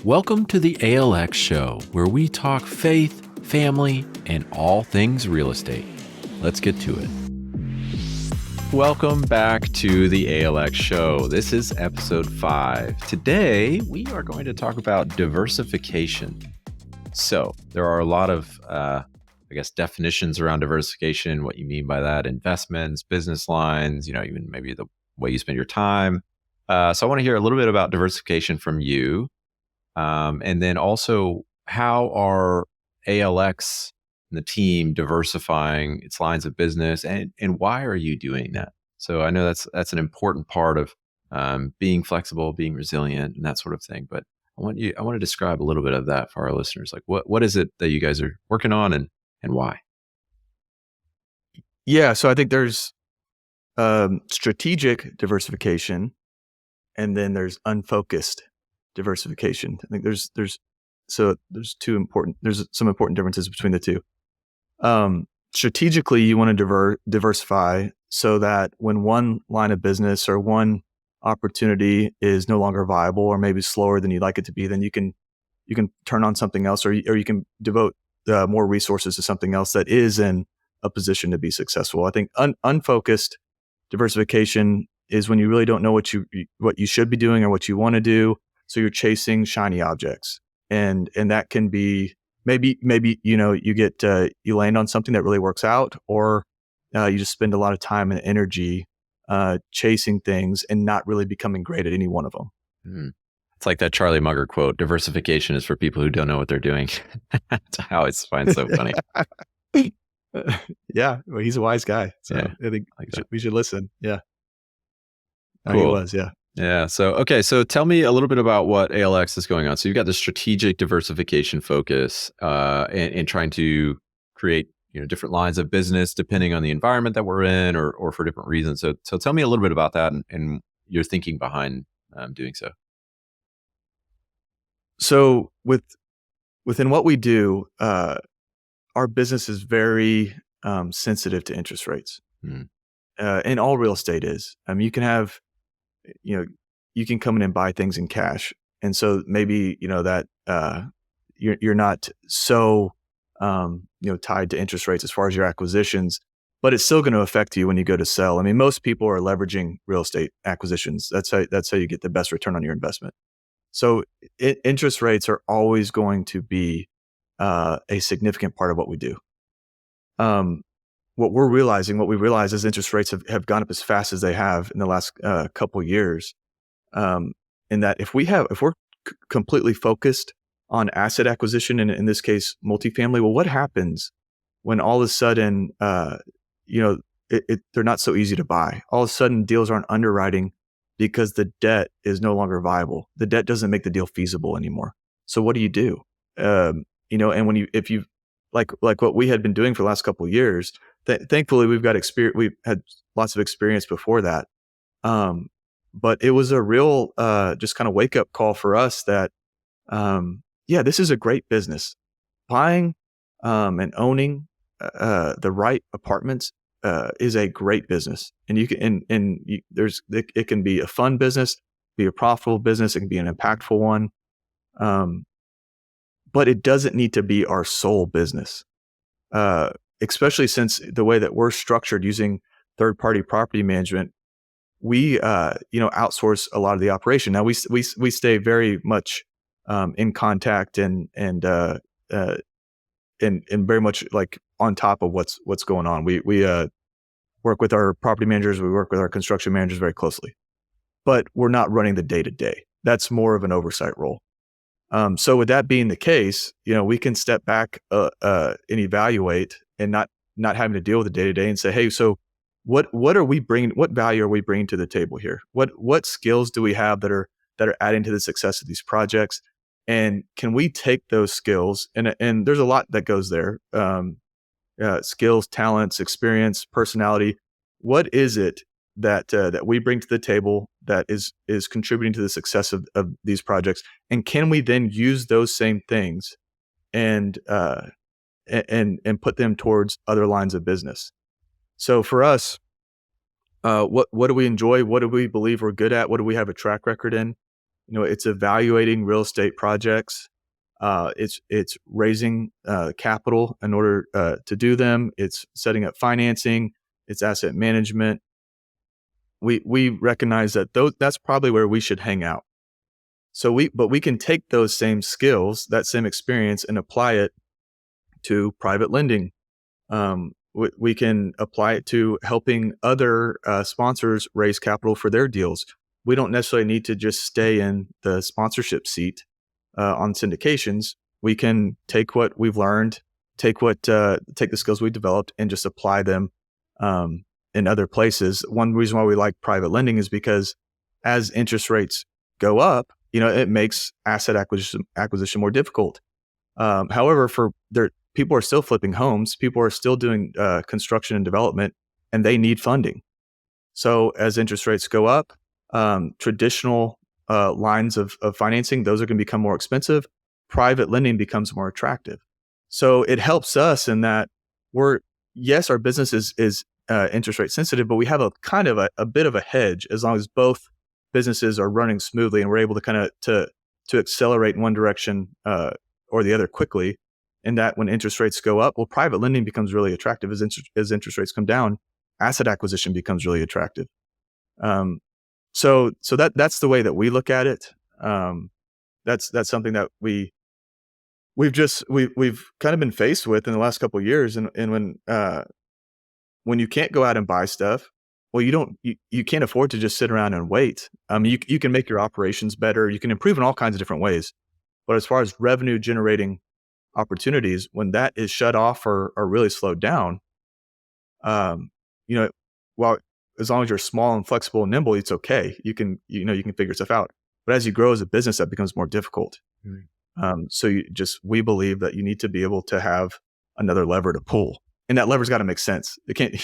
Welcome to the ALX Show, where we talk faith, family, and all things real estate. Let's get to it. Welcome back to the ALX Show. This is episode 5. Today, we are going to talk about diversification. So, there are a lot of, definitions around diversification, what you mean by that, investments, business lines, even maybe the way you spend your time. So I want to hear a little bit about diversification from you. And then also, how are ALX and the team diversifying its lines of business, and why are you doing that? So I know that's an important part of being flexible, being resilient, and that sort of thing. But I want to describe a little bit of that for our listeners. Like, what is it that you guys are working on, and why? Yeah, so I think there's strategic diversification, and then there's unfocused diversification. I think there's some important differences between the two. Strategically, you want to diversify so that when one line of business or one opportunity is no longer viable or maybe slower than you'd like it to be, then you can turn on something else, or you can devote more resources to something else that is in a position to be successful. I think unfocused diversification is when you really don't know what you should be doing or what you want to do. So you're chasing shiny objects, and that can be maybe you land on something that really works out, or you just spend a lot of time and energy chasing things and not really becoming great at any one of them. Mm. It's like that Charlie Munger quote: "Diversification is for people who don't know what they're doing." That's how I find so funny. Yeah, well, he's a wise guy, so Yeah, I think we should listen. Yeah, cool. He was. Yeah. Yeah. So tell me a little bit about what ALX is going on. So you've got the strategic diversification focus, and trying to create different lines of business depending on the environment that we're in, or for different reasons. So tell me a little bit about that and your thinking behind doing so. So within what we do, our business is very sensitive to interest rates, and all real estate is. I mean, you can have, you can come in and buy things in cash, and so maybe that you're not so tied to interest rates as far as your acquisitions, but it's still going to affect you when you go to sell. I mean, most people are leveraging real estate acquisitions. That's how you get the best return on your investment. So interest rates are always going to be a significant part of what we do. What we realize is interest rates have gone up as fast as they have in the last couple of years. In that if we're completely focused on asset acquisition, and in this case, multifamily, well, what happens when all of a sudden, they're not so easy to buy? All of a sudden, deals aren't underwriting because the debt is no longer viable. The debt doesn't make the deal feasible anymore. So what do you do? And if you like what we had been doing for the last couple of years, thankfully we've got experience. We've had lots of experience before that. But it was a real just kind of wake up call for us that, this is a great business. Buying and owning the right apartments is a great business, and it can be a fun business, be a profitable business, it can be an impactful one, but it doesn't need to be our sole business, especially since the way that we're structured using third-party property management. We outsource a lot of the operation. Now we stay very much in contact and very much like on top of what's going on. We work with our property managers. We work with our construction managers very closely, but we're not running the day-to-day. That's more of an oversight role. So with that being the case, we can step back and evaluate, and not having to deal with the day-to-day, and say, hey, so what are we bringing? What value are we bringing to the table here? What skills do we have that are adding to the success of these projects? And can we take those skills, and there's a lot that goes there, skills, talents, experience, personality. What is it that we bring to the table that is contributing to the success of these projects? And can we then use those same things and put them towards other lines of business? So for us, what do we enjoy? What do we believe we're good at? What do we have a track record in? It's evaluating real estate projects. It's raising capital in order to do them. It's setting up financing. It's asset management. We recognize that that's probably where we should hang out. But we can take those same skills, that same experience, and apply it to private lending. We can apply it to helping other sponsors raise capital for their deals. We don't necessarily need to just stay in the sponsorship seat on syndications. We can take what we've learned, take the skills we developed, and just apply them in other places. One reason why we like private lending is because as interest rates go up, it makes asset acquisition more difficult. However, people are still flipping homes. People are still doing construction and development, and they need funding. So as interest rates go up, traditional lines of financing, those are going to become more expensive. Private lending becomes more attractive. So it helps us in that our business is interest rate sensitive, but we have a kind of a bit of a hedge as long as both businesses are running smoothly and we're able to kind of to accelerate in one direction or the other quickly. And that when interest rates go up, private lending becomes really attractive. As interest rates come down, asset acquisition becomes really attractive. So that's the way that we look at it. That's something that we've kind of been faced with in the last couple of years. And when you can't go out and buy stuff, you can't afford to just sit around and wait. You can make your operations better. You can improve in all kinds of different ways. But as far as revenue generating opportunities, when that is shut off or really slowed down, well, as long as you're small and flexible and nimble, it's okay. You can figure stuff out. But as you grow as a business, that becomes more difficult. We believe that you need to be able to have another lever to pull, and that lever's got to make sense. It can't,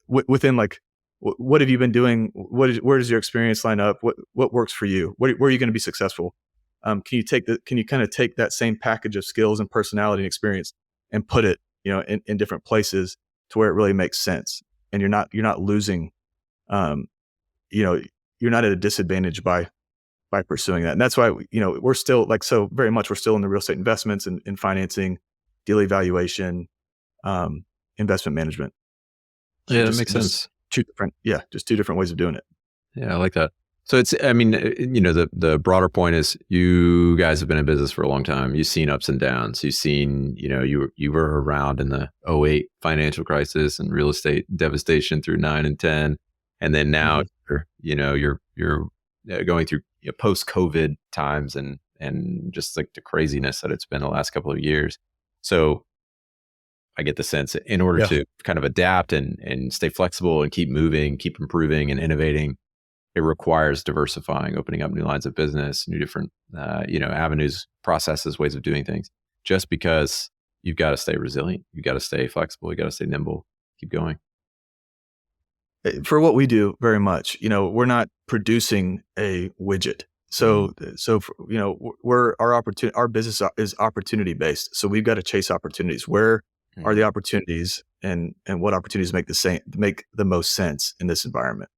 within like, what have you been doing? Where does your experience line up? What works for you? Where are you going to be successful? Can you kind of take that same package of skills and personality and experience and put it, in different places to where it really makes sense, and you're not losing, you're not at a disadvantage by pursuing that. And that's why we're still we're still in the real estate investments and financing, deal evaluation, investment management. Yeah, that makes sense. Just two different ways of doing it. Yeah, I like that. So the broader point is you guys have been in business for a long time. You've seen ups and downs. You've seen, you were around in the 2008 financial crisis and real estate devastation through 9 and 10. And then now you're going through post-COVID times and just like the craziness that it's been the last couple of years. So I get the sense in order to kind of adapt and stay flexible and keep moving, keep improving and innovating, it requires diversifying, opening up new lines of business, new different, avenues, processes, ways of doing things. Just because you've got to stay resilient, you got to stay flexible, you got to stay nimble, keep going. For what we do, very much, we're not producing a widget. So our business is opportunity based. So we've got to chase opportunities. Where are the opportunities, and what opportunities make the most sense in this environment?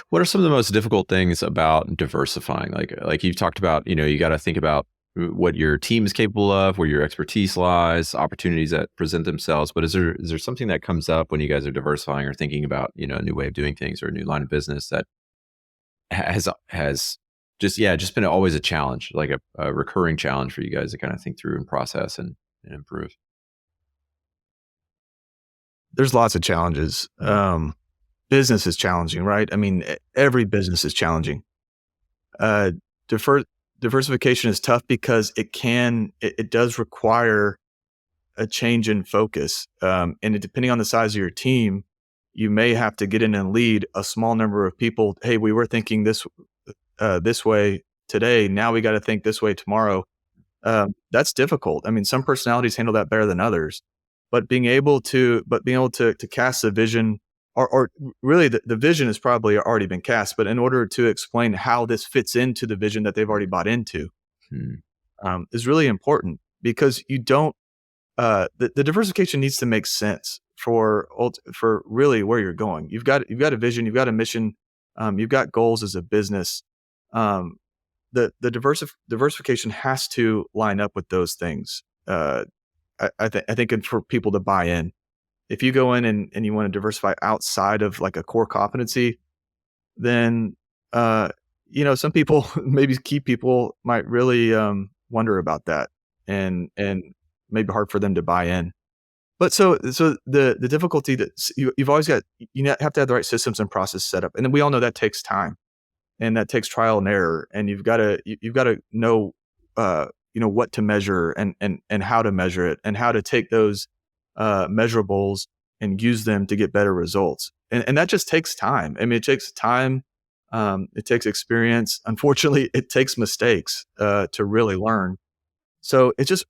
What are some of the most difficult things about diversifying? Like you've talked about, you got to think about what your team is capable of, where your expertise lies, opportunities that present themselves. But is there something that comes up when you guys are diversifying or thinking about, a new way of doing things or a new line of business that has just been always a challenge, like a recurring challenge for you guys to kind of think through and process and improve? There's lots of challenges. Business is challenging, right? I mean, every business is challenging. Diversification is tough because it does require a change in focus. And depending on the size of your team, you may have to get in and lead a small number of people. Hey, we were thinking this way today. Now we got to think this way tomorrow. That's difficult. I mean, some personalities handle that better than others, but being able to cast a vision, or really the vision has probably already been cast, but in order to explain how this fits into the vision that they've already bought into, is really important, because you don't, the diversification needs to make sense for really where you're going. You've got a vision, you've got a mission, you've got goals as a business. the diversification has to line up with those things. I think for people to buy in, if you go in and you want to diversify outside of like a core competency, then some people, maybe key people, might really wonder about that, and maybe hard for them to buy in. But so the difficulty that you've always got, have to have the right systems and process set up, and then we all know that takes time, and that takes trial and error, and you've got to know what to measure and how to measure it, and how to take those measurables and use them to get better results, and that just takes time. I mean, it takes time. It takes experience. Unfortunately, it takes mistakes to really learn. So it just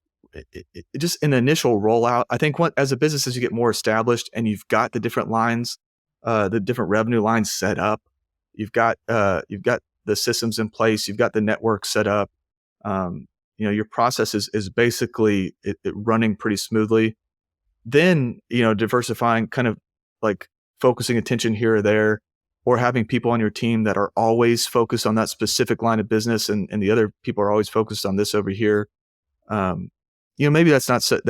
an initial rollout. I think as a business, as you get more established and you've got the different lines, the different revenue lines set up, you've got the systems in place, you've got the network set up. Your process is basically it running pretty smoothly. Then diversifying, kind of like focusing attention here or there, or having people on your team that are always focused on that specific line of business, and the other people are always focused on this over here. Maybe that's not so,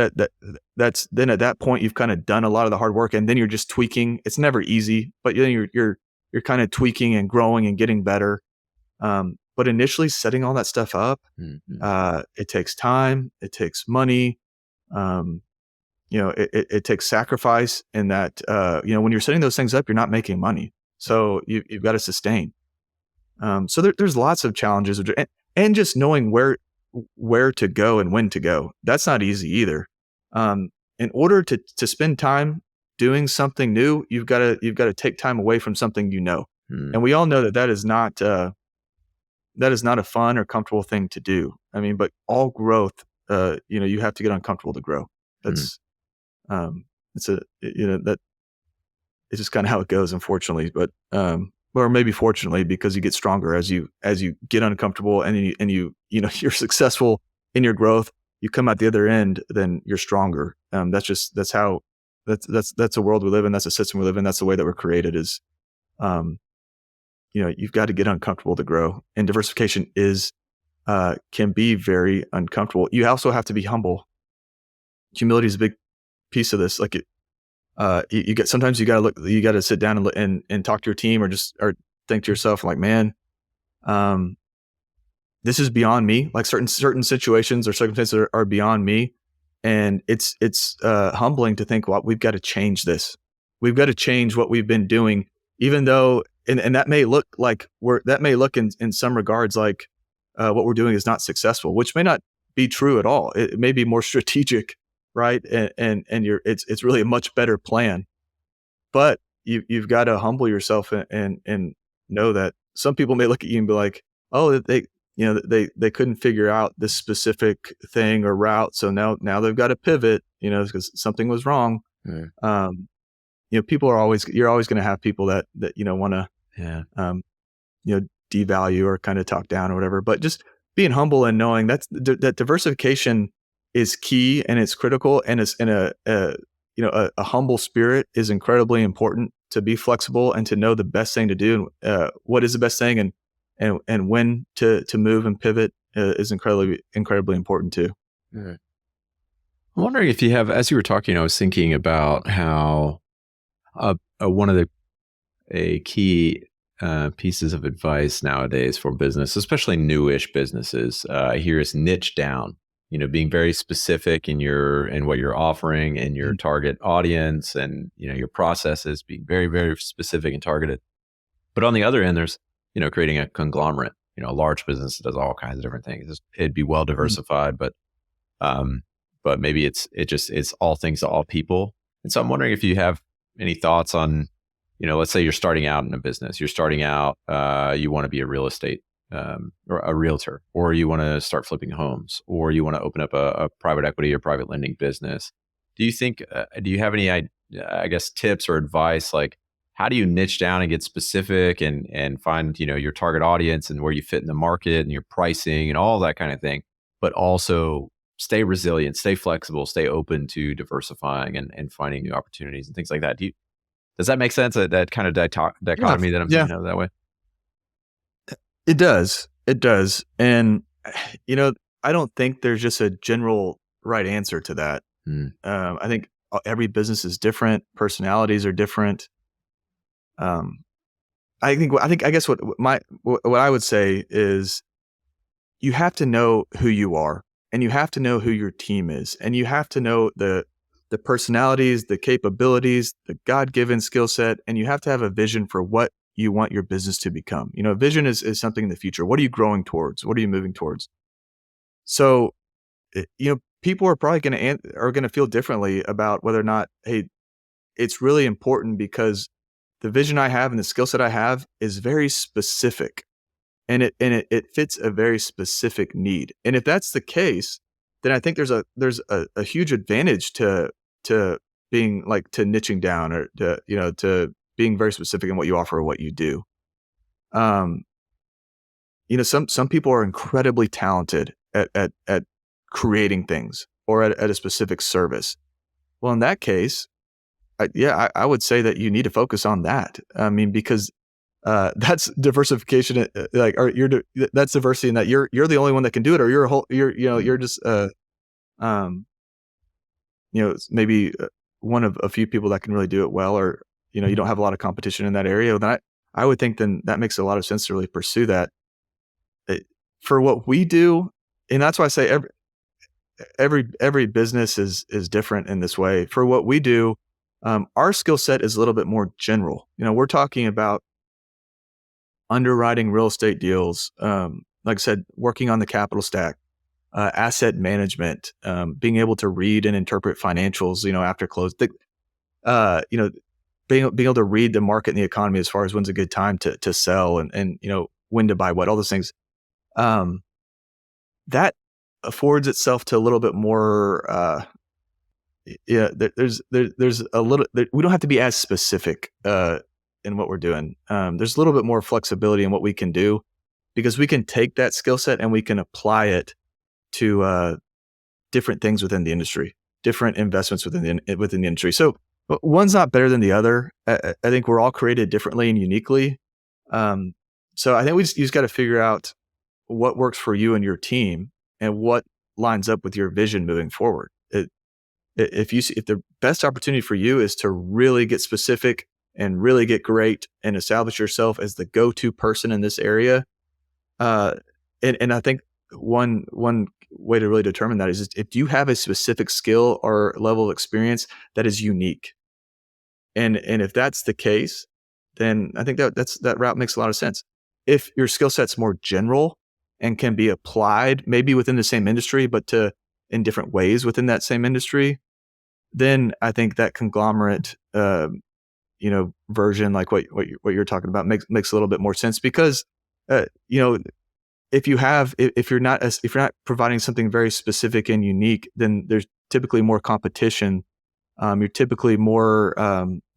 that's then at that point you've kind of done a lot of the hard work, and then you're just tweaking. It's never easy, but then you're kind of tweaking and growing and getting better. But initially setting all that stuff up, it takes time, it takes money, it takes sacrifice, in that when you're setting those things up, you're not making money, so you've got to sustain. So there's lots of challenges, and just knowing where to go and when to go. That's not easy either. In order to spend time doing something new, you've got to take time away from something and we all know that is not a fun or comfortable thing to do. I mean, but all growth, you have to get uncomfortable to grow. That's that it's just kind of how it goes, unfortunately, but or maybe fortunately, because you get stronger as you get uncomfortable, and you're successful in your growth. You come out the other end, then you're stronger. That's a world we live in. That's a system we live in. That's the way that we're created. Is you've got to get uncomfortable to grow, and diversification can be very uncomfortable. You also have to be humble. Humility is a big piece of this. Like sometimes you got to sit down and talk to your team, or think to yourself, like, man, this is beyond me. Like certain situations or circumstances are beyond me. And it's humbling to think, well, we've got to change this. We've got to change what we've been doing, even though, and that may look like in some regards like what we're doing is not successful, which may not be true at all. It may be more strategic, right? And it's really a much better plan. But you've got to humble yourself and know that some people may look at you and be like, oh, they couldn't figure out this specific thing or route, so now they've got to pivot, because something was wrong. Right. You're always going to have people that want to devalue or kind of talk down or whatever. But just being humble and knowing that diversification is key, and it's critical, and it's in a humble spirit is incredibly important, to be flexible and to know the best thing to do, what is the best thing, and when to move and pivot is incredibly important too. I'm wondering if you have, as you were talking, I was thinking about how one of the key pieces of advice nowadays for business, especially newish businesses, I hear is niche down. Being very specific in what you're offering and your target audience, and your processes, being very, very specific and targeted. But on the other end, there's creating a conglomerate, a large business that does all kinds of different things. It'd be well diversified, but maybe it's all things to all people. And so I'm wondering if you have any thoughts on, let's say you're starting out in a business. You're starting out, you want to be a real estate or a realtor, or you want to start flipping homes, or you want to open up a private equity or private lending business. Do you have any, I guess, tips or advice? Like, how do you niche down and get specific and find, your target audience and where you fit in the market and your pricing and all that kind of thing, but also stay resilient, stay flexible, stay open to diversifying and finding new opportunities and things like that? Does that make sense? That kind of dichotomy that I'm thinking of that way? It does. It does. And, you know, I don't think there's just a general right answer to that. Mm. I think every business is different. Personalities are different. Um, I guess what I would say is you have to know who you are, and you have to know who your team is, and you have to know the personalities, the capabilities, the God-given skill set, and you have to have a vision for what you want your business to become. You know, vision is something in the future. What are you growing towards? What are you moving towards? So, people are probably going to feel differently about whether or not, hey, it's really important because the vision I have and the skill set I have is very specific, and it fits a very specific need. And if that's the case, then I think there's a huge advantage to being like to niching down or to being very specific in what you offer or what you do. Um, some people are incredibly talented at creating things or at a specific service. Well, in that case, I would say that you need to focus on that. I mean, because that's diversification. That's diversity in that you're the only one that can do it, or you're just um, maybe one of a few people that can really do it well, or you don't have a lot of competition in that area. Then I would think then that makes a lot of sense to really pursue that. For what we do, and that's why I say every business is different in this way. For what we do, our skill set is a little bit more general. We're talking about underwriting real estate deals, like I said, working on the capital stack, asset management, being able to read and interpret financials, after close. Being able to read the market and the economy as far as when's a good time to sell and when to buy what, all those things. That affords itself to a little bit more. There's a little. We don't have to be as specific in what we're doing. There's a little bit more flexibility in what we can do because we can take that skill set and we can apply it to different things within the industry, different investments within the industry. So one's not better than the other. I think we're all created differently and uniquely. So I think you just got to figure out what works for you and your team and what lines up with your vision moving forward. If the best opportunity for you is to really get specific and really get great and establish yourself as the go-to person in this area, and I think one way to really determine that is if you have a specific skill or level of experience that is unique, and if that's the case, then I think that route makes a lot of sense. If your skill set's more general and can be applied maybe within the same industry, but in different ways within that same industry, then I think that conglomerate, version, like what you're talking about, makes a little bit more sense because, if you're not providing something very specific and unique, then there's typically more competition. You're typically more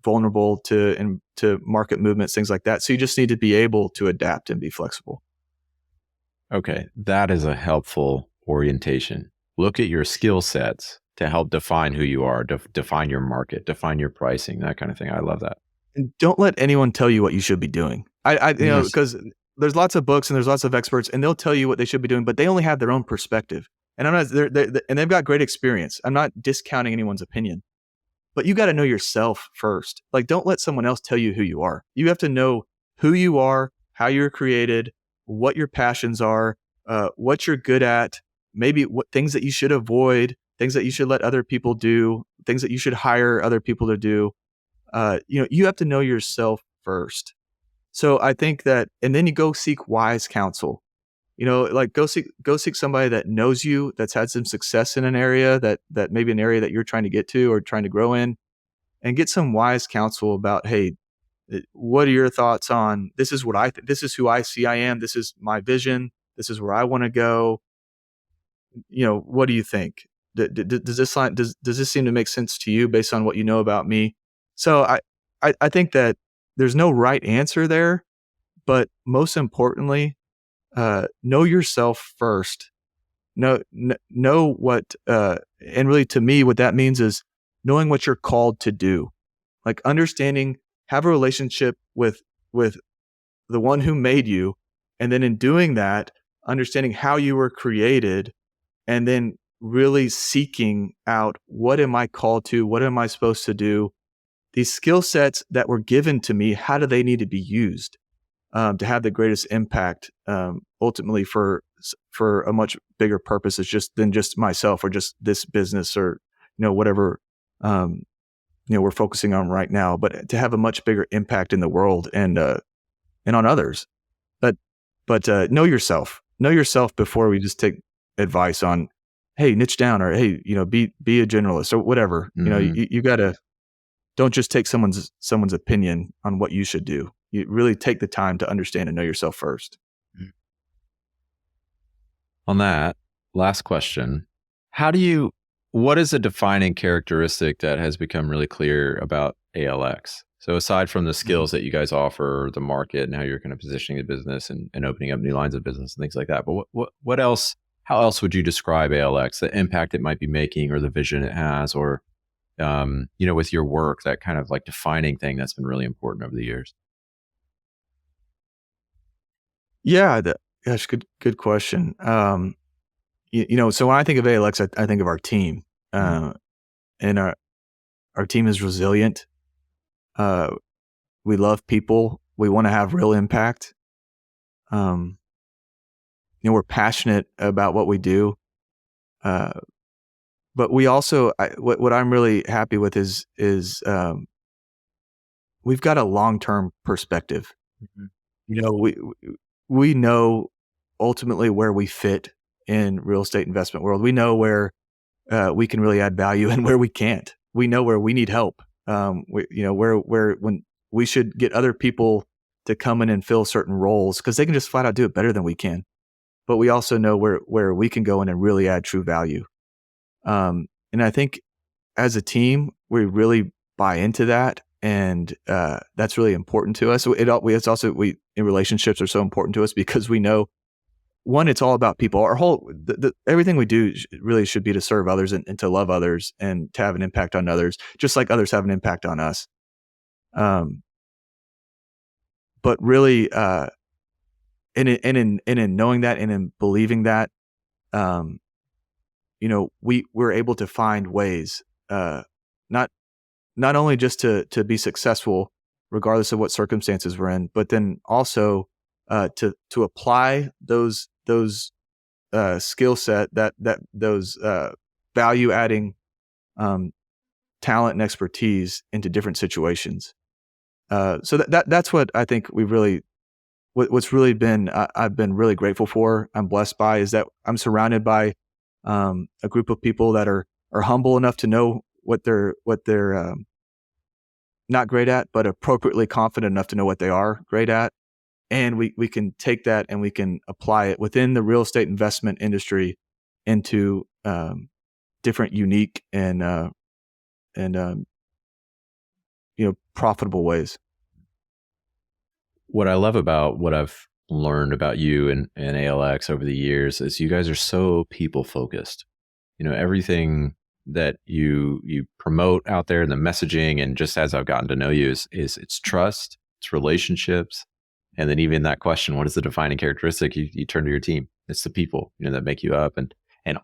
vulnerable to market movements, things like that. So you just need to be able to adapt and be flexible. Okay, that is a helpful orientation. Look at your skill sets to help define who you are, define your market, define your pricing, that kind of thing. I love that. And don't let anyone tell you what you should be doing. Yes. Because there's lots of books and there's lots of experts, and they'll tell you what they should be doing, but they only have their own perspective. And and they've got great experience. I'm not discounting anyone's opinion, but you got to know yourself first. Like, don't let someone else tell you who you are. You have to know who you are, how you're created, what your passions are, what you're good at, maybe what things that you should avoid, things that you should let other people do, things that you should hire other people to do. You have to know yourself first. So I think that, and then you go seek wise counsel. Like go seek somebody that knows you, that's had some success in an area that maybe an area that you're trying to get to or trying to grow in, and get some wise counsel about, hey, what are your thoughts on this? Is this is who I see I am. This is my vision. This is where I want to go. What do you think? Does this seem to make sense to you based on what you know about me? So I think that there's no right answer there, but most importantly, know yourself first. Know what, and really to me, what that means is knowing what you're called to do, like understanding, have a relationship with the one who made you, And then in doing that, understanding how you were created, and then really seeking out, what am I called to? What am I supposed to do? These skill sets that were given to me, how do they need to be used to have the greatest impact, ultimately for a much bigger purpose than just myself or just this business or whatever we're focusing on right now, but to have a much bigger impact in the world and on others. But know yourself. Know yourself before we just take advice on, hey, niche down, or hey, be a generalist or whatever. You gotta, don't just take someone's opinion on what you should do. You really take the time to understand and know yourself first. On that last question, what is a defining characteristic that has become really clear about ALX? So aside from the skills that you guys offer, the market, and how you're kind of positioning the business and opening up new lines of business and things like that, but what else? How else would you describe ALX? The impact it might be making, or the vision it has, or with your work, that kind of like defining thing that's been really important over the years? Yeah, gosh, good question. So when I think of ALX, I think of our team, and our team is resilient. We love people. We want to have real impact. We're passionate about what we do. But we also, what I'm really happy with is we've got a long-term perspective. We know ultimately where we fit in real estate investment world. We know where we can really add value and where we can't. We know where we need help. Where when we should get other people to come in and fill certain roles, because they can just flat out do it better than we can. But we also know where we can go in and really add true value. And I think as a team, we really buy into that, and that's really important to us. It's also in relationships are so important to us, because we know, one, it's all about people. Our whole everything we do really should be to serve others and to love others and to have an impact on others, just like others have an impact on us. But really, in knowing that and in believing that, we're able to find ways, not only just to be successful regardless of what circumstances we're in, but then also to apply those skill set, those value adding talent and expertise into different situations. So that's what I think what's really been, I've been really grateful for, I'm blessed by, is that I'm surrounded by a group of people that are humble enough to know what they're not great at, but appropriately confident enough to know what they are great at. And we can take that and we can apply it within the real estate investment industry into different, unique, and profitable ways. What I love about what I've learned about you and ALX over the years is you guys are so people focused. Everything that you promote out there, the messaging, and just as I've gotten to know you, is it's trust, it's relationships, and then even that question, what is the defining characteristic? You turn to your team. It's the people that make you up, and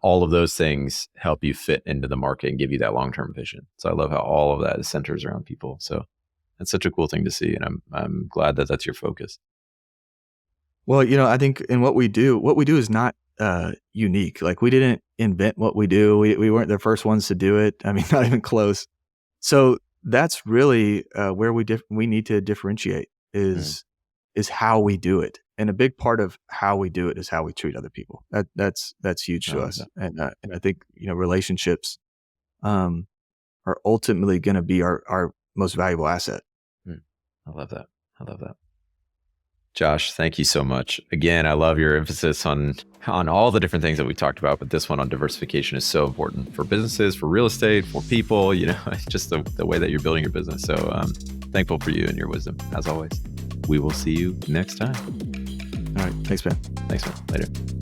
all of those things help you fit into the market and give you that long-term vision. So I love how all of that centers around people. So that's such a cool thing to see, and I'm glad that that's your focus. Well, I think in what we do is not unique. Like, we didn't invent what we do. We weren't the first ones to do it. I mean, not even close. So that's really where we need to differentiate is how we do it. And a big part of how we do it is how we treat other people. That's huge to us. And I think, relationships are ultimately going to be our most valuable asset. I love that. Josh, thank you so much. Again, I love your emphasis on all the different things that we talked about, but this one on diversification is so important for businesses, for real estate, for people, it's just the way that you're building your business. So thankful for you and your wisdom, as always. We will see you next time. All right. Thanks, man. Later.